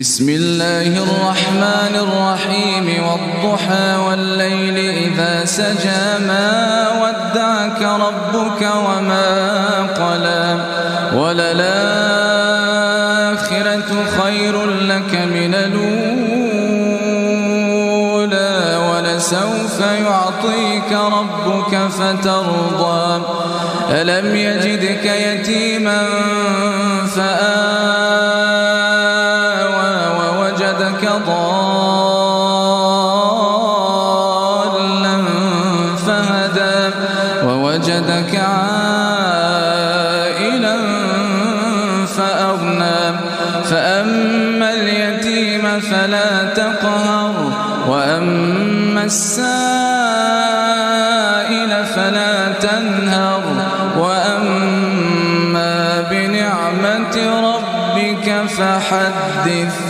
بسم الله الرحمن الرحيم والضحى والليل إذا سجى ما ودعك ربك وما قلى وللآخرة خير لك من الأولى ولسوف يعطيك ربك فترضى ألم يجدك يتيما ضالا فهدى ووجدك عائلا فأغنى فأما اليتيم فلا تقهر وأما السائل فلا تنهر وأما بنعمة ربك فحدث.